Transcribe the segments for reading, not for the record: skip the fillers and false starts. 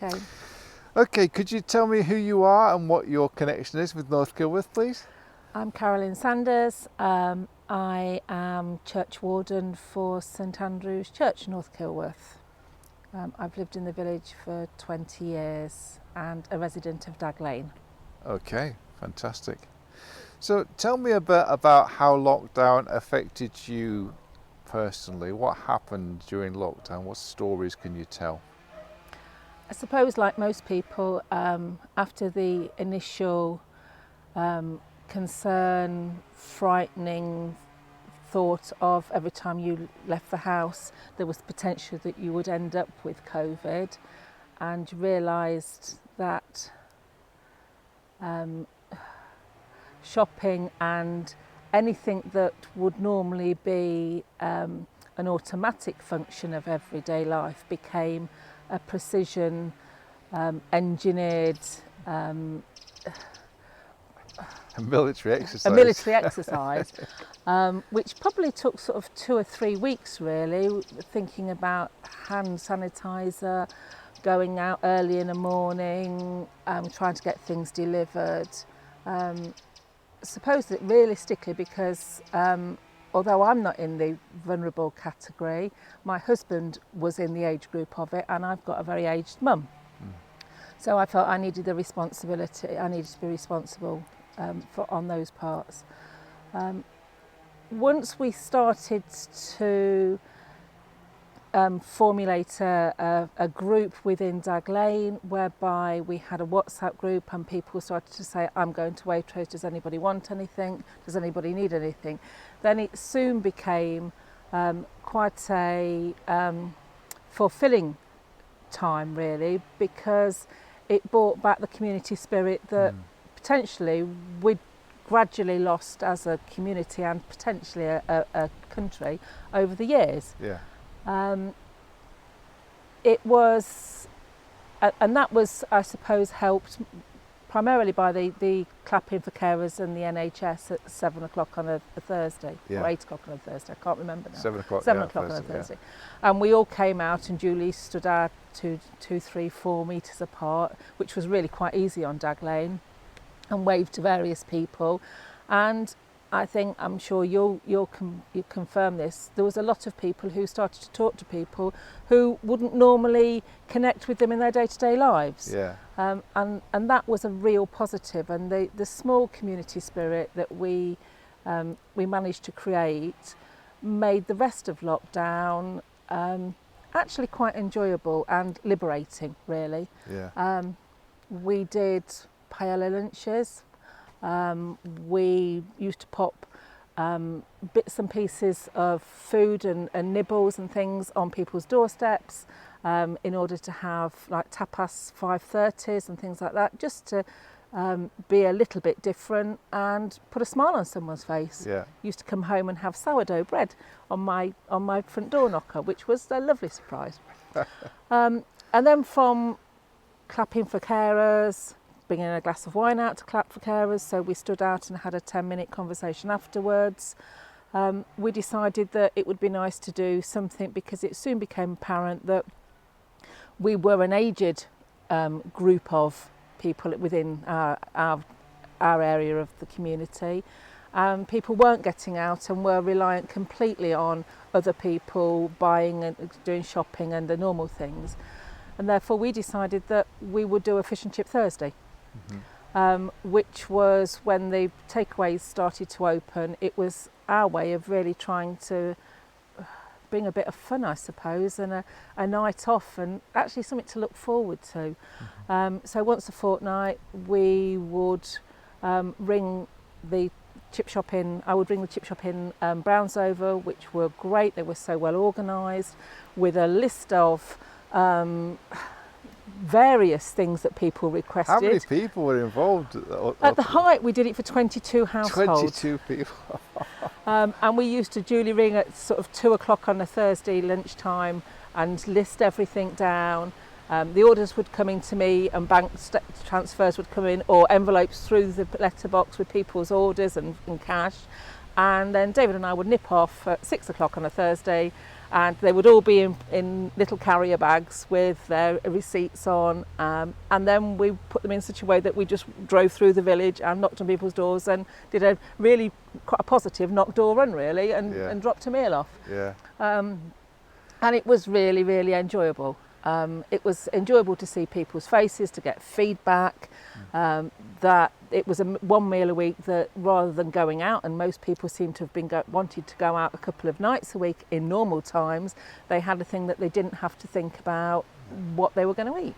Okay. Okay, could you tell me who you are and what your connection is with North Kilworth, please? I'm Carolyne Sanders. I am church warden for St Andrew's Church, North Kilworth. I've lived in the village for 20 years and a resident of Dag Lane. Okay, fantastic. So tell me a bit about how lockdown affected you personally. What happened during lockdown? What stories can you tell? I suppose, like most people, after the initial concern, frightening thought of every time you left the house there was potential that you would end up with COVID, and realised that shopping and anything that would normally be an automatic function of everyday life became a precision engineered A military exercise. a military exercise, which probably took sort of 2 or 3 weeks really, thinking about hand sanitizer, going out early in the morning, trying to get things delivered. I suppose that realistically, because although I'm not in the vulnerable category, my husband was in the age group of it, and I've got a very aged mum. So I felt I needed the responsibility, I needed to be responsible on those parts. Once we started to formulate a group within Dag Lane, whereby we had a WhatsApp group and people started to say, I'm going to Waitrose, does anybody want anything? Does anybody need anything? Then it soon became quite a fulfilling time really, because it brought back the community spirit that potentially we'd gradually lost as a community and potentially a country over the years. Yeah. It was, and that was, I suppose, helped primarily by the clapping for carers and the NHS at 7 o'clock on a Thursday, Yeah. or 8 o'clock on a Thursday, I can't remember now. 7 o'clock. 7 yeah, o'clock on a Thursday, yeah. Thursday. And we all came out and duly stood out 2, 3, 4 metres apart, which was really quite easy on Dag Lane, and waved to various people. And I think, I'm sure you'll confirm this, there was a lot of people who started to talk to people who wouldn't normally connect with them in their day-to-day lives. Yeah. And that was a real positive, and the small community spirit that we managed to create made the rest of lockdown actually quite enjoyable and liberating really. Yeah. We did paella lunches. We used to pop bits and pieces of food and nibbles and things on people's doorsteps in order to have like tapas 5:30s and things like that, just to be a little bit different and put a smile on someone's face. Yeah. Used to come home and have sourdough bread on my front door knocker, which was a lovely surprise. And then from clapping for carers, bringing a glass of wine out to clap for carers, so we stood out and had a 10-minute conversation afterwards. We decided that it would be nice to do something, because it soon became apparent that we were an aged group of people within our area of the community. People weren't getting out and were reliant completely on other people buying and doing shopping and the normal things. And therefore we decided that we would do a fish and chip Thursday. Which was when the takeaways started to open. It was our way of really trying to bring a bit of fun, I suppose, and a night off, and actually something to look forward to. So once a fortnight we would ring the chip shop in, I would ring the chip shop in Brownsover, which were great. They were so well organised, with a list of various things that people requested. How many people were involved? At the height, we did it for 22 households. 22 people. And we used to duly ring at sort of 2 o'clock on a Thursday lunchtime and list everything down. The orders would come in to me, and bank transfers would come in, or envelopes through the letterbox with people's orders and cash. And then David and I would nip off at 6 o'clock on a Thursday and they would all be in little carrier bags with their receipts on, and then we put them in such a way that we just drove through the village and knocked on people's doors and did a really quite a positive knock door run really, and dropped a meal off. Yeah. And it was really, really enjoyable. It was enjoyable to see people's faces, to get feedback, that it was one meal a week, that rather than going out, and most people seem to have been wanted to go out a couple of nights a week in normal times, they had a thing that they didn't have to think about what they were going to eat.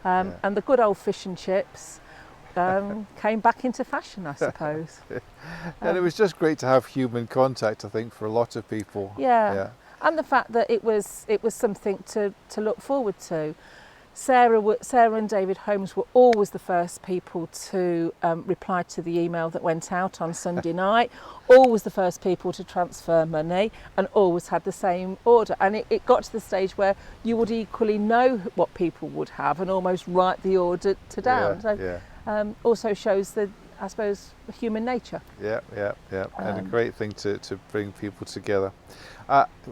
And the good old fish and chips came back into fashion, I suppose. And it was just great to have human contact, I think, for a lot of people. Yeah. And the fact that it was something to look forward to. Sarah and David Holmes were always the first people to reply to the email that went out on Sunday night, always the first people to transfer money, and always had the same order. And it got to the stage where you would equally know what people would have and almost write the order down. Also shows the, I suppose, human nature. Yeah. And a great thing to bring people together.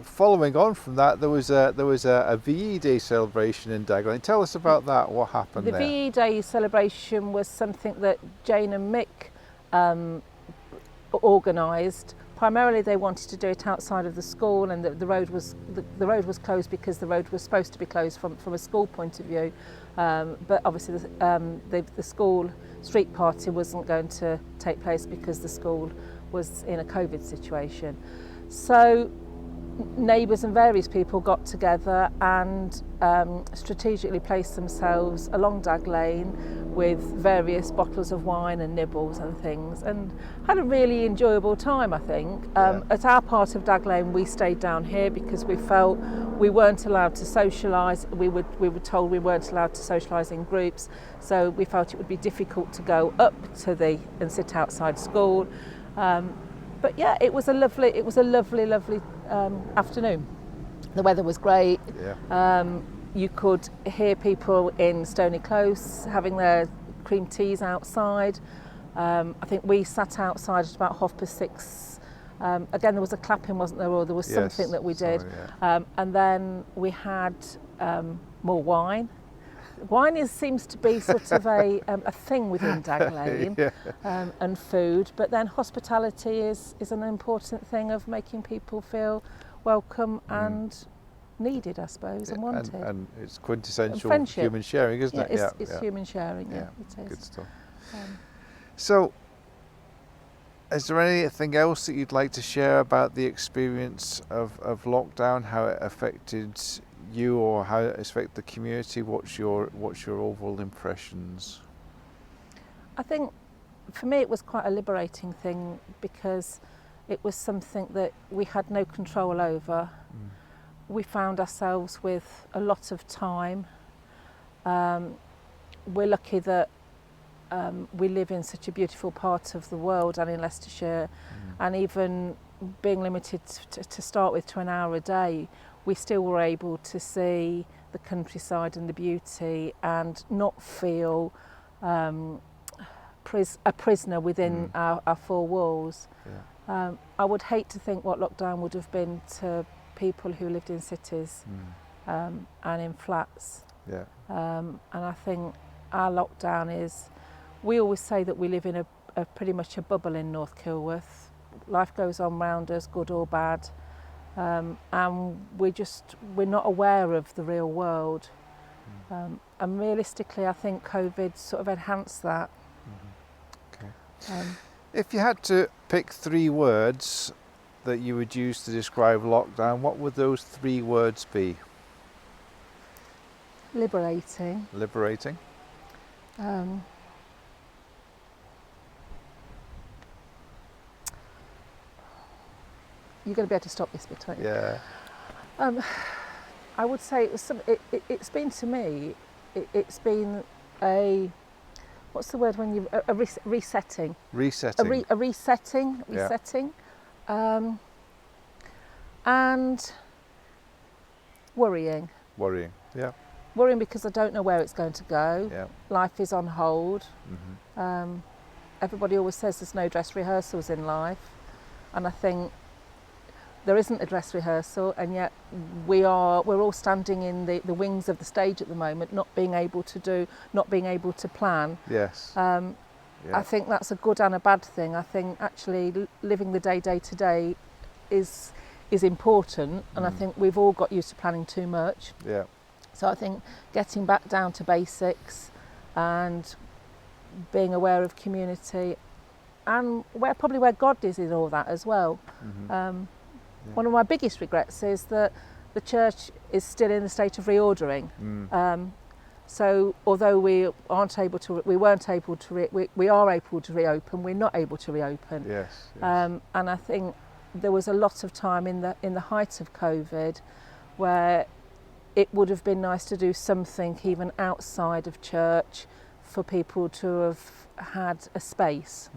Following on from that, there was a VE Day celebration in Dagenham. Tell us about that. What happened there? The VE Day celebration was something that Jane and Mick organised. Primarily, they wanted to do it outside of the school, and the road was closed because the road was supposed to be closed from a school point of view. But obviously, the school street party wasn't going to take place because the school was in a COVID situation. So neighbours and various people got together and strategically placed themselves along Dag Lane with various bottles of wine and nibbles and things, and had a really enjoyable time, I think. At our part of Dag Lane, we stayed down here because we felt we weren't allowed to socialise. We were told we weren't allowed to socialise in groups, so we felt it would be difficult to go up to and sit outside school. But yeah, it was a lovely afternoon. The weather was great. You could hear people in Stony Close having their cream teas outside. I think we sat outside at about 6:30. Again, there was a clapping, wasn't there, or there was something that we did. And then we had more wine. Wine seems to be sort of a thing within Dag Lane, and food, but then hospitality is an important thing of making people feel welcome and needed, I suppose, and wanted. And it's quintessential human sharing, isn't it? It's human sharing, it is. Good stuff. So, is there anything else that you'd like to share about the experience of lockdown, how it affected you or how it affected the community? What's your overall impressions? I think for me it was quite a liberating thing because it was something that we had no control over. We found ourselves with a lot of time. We're lucky that we live in such a beautiful part of the world and in Leicestershire, and even being limited to start with to an hour a day, we still were able to see the countryside and the beauty and not feel a prisoner within our four walls. I would hate to think what lockdown would have been to people who lived in cities and in flats. And I think our lockdown is, we always say that we live in a pretty much a bubble in North Kilworth. Life goes on round us, good or bad. And we're not aware of the real world. And realistically, I think COVID sort of enhanced that. If you had to pick 3 words that you would use to describe lockdown, what would those 3 words be? Liberating. Liberating. You're going to be able to stop this bit, aren't you? Yeah. I would say it's been to me, it's been a, what's the word when you, resetting. Resetting. A resetting. And worrying. Worrying, yeah. Worrying because I don't know where it's going to go. Yeah. Life is on hold. Everybody always says there's no dress rehearsals in life. And I think there isn't a dress rehearsal, and yet we're all standing in the wings of the stage at the moment, not being able to plan. Yes. I think that's a good and a bad thing. I think actually living the day to day is important, and I think we've all got used to planning too much. Yeah. So I think getting back down to basics and being aware of community, and where God is in all that as well. One of my biggest regrets is that the church is still in a state of reordering. So although we are able to reopen, we're not able to reopen. Yes. And I think there was a lot of time in the height of COVID where it would have been nice to do something even outside of church for people to have had a space.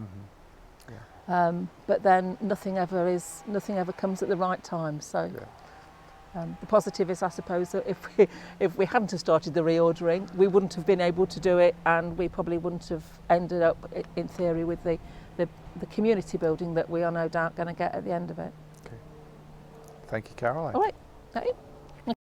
But then nothing ever comes at the right time. So the positive is, I suppose, that if we hadn't have started the reordering, we wouldn't have been able to do it, and we probably wouldn't have ended up, in theory, with the community building that we are no doubt going to get at the end of it. Okay. Thank you, Carolyne. All right. Okay.